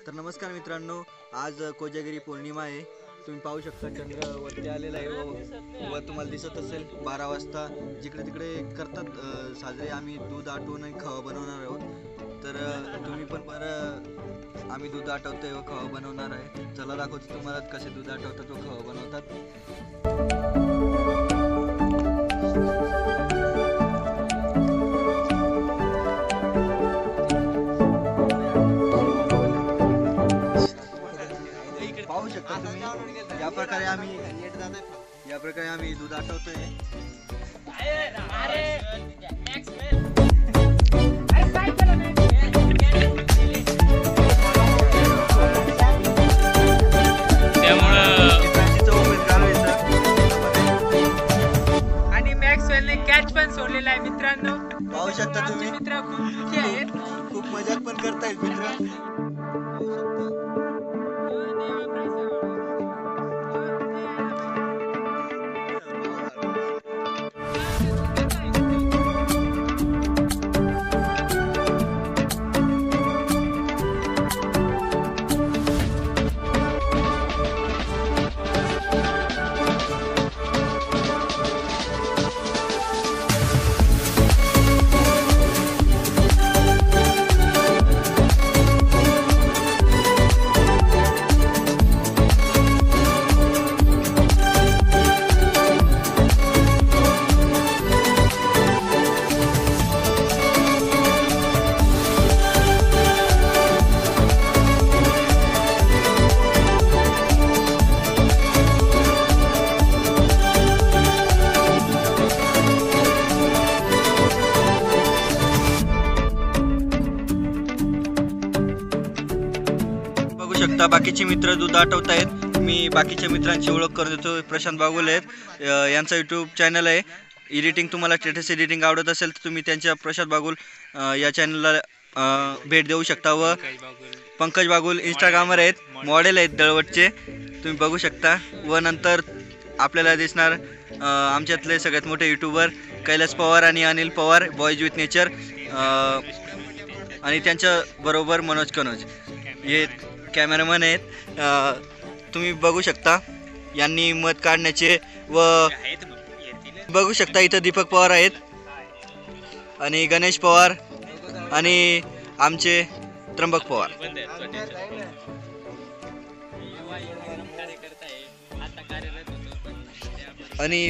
तर नमस्कार मित्रांनो, आज कोजागिरी पौर्णिमा आहे। तुम्ही पाहू शकता चंद्र वरती आलेला आहे व तुम्हाला दिसत असेल 12 वाजता जिकडे तिकडे करतात साजरे। आम्ही दूध आटवून आणि खवा बनवणार आहोत। तर तुम्ही पण बरं, आम्ही दूध आटवतोय व खवा बनवणार आहे। चला दाखवतो तुम्हाला कसे दूध आटवतात व खवा बनवतात। पाहू शकता तुम्ही या प्रकारे आम्ही दूध आटवतोय। आणि मॅक्सवेलने कॅच पण सोडलेला आहे मित्रांनो। पाहू शकता तुम्ही मित्र खूप दुःखी आहेत, खूप मजाक पण करतायत मित्र। शकता बाकीचे मित्र दूध आटवतायत। मी बाकीच्या मित्रांची ओळख करून देतो। प्रशांत बागुल आहेत, यांचा यूट्यूब चॅनल आहे। एडिटिंग, तुम्हाला स्टेटस एडिटिंग आवडत असेल तर तुम्ही त्यांच्या प्रशांत बागुल या चॅनलला भेट देऊ शकता। व पंकज बागुल इंस्टाग्रामवर आहेत, मॉडेल आहेत दळवटचे, तुम्ही बघू शकता। व नंतर आपल्याला दिसणार आमच्यातले सगळ्यात मोठे यूट्यूबर कैलास पवार आणि Anil Pawar, boys with nature, आणि त्यांच्या बरोबर मनोज कनोज हे कॅमेरामॅन आहेत। तुम्ही बघू शकता यांनी मत काढण्याचे। व बघू शकता इथं दीपक पवार आहेत आणि गणेश पवार आणि आमचे त्र्यंबक पवार। आणि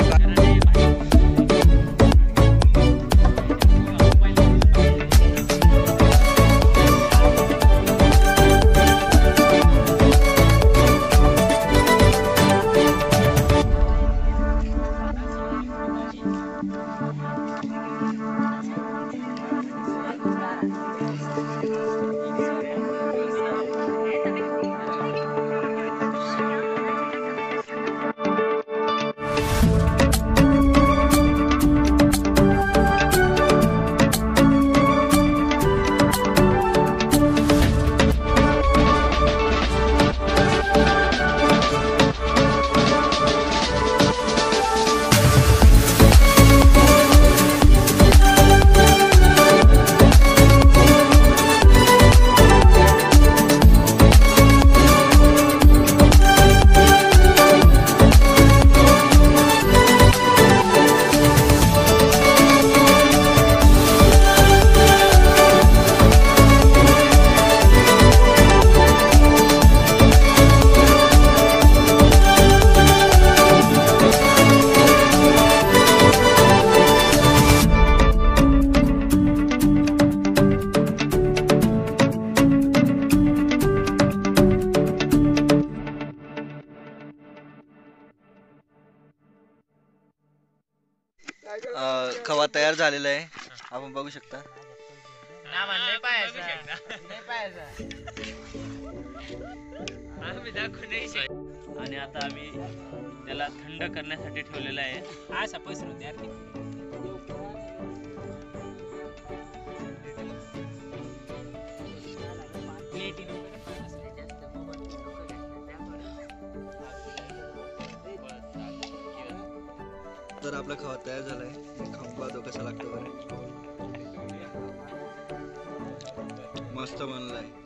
खवा तयार झालेला आहे, आपण बघू शकता। आणि आता आम्ही त्याला थंड करण्यासाठी ठेवलेला आहे। असा पसरून द्या तर आपला खवा तयार झालाय, खाऊन पाहतो कसा लागतो बरं। मस्त बनलाय।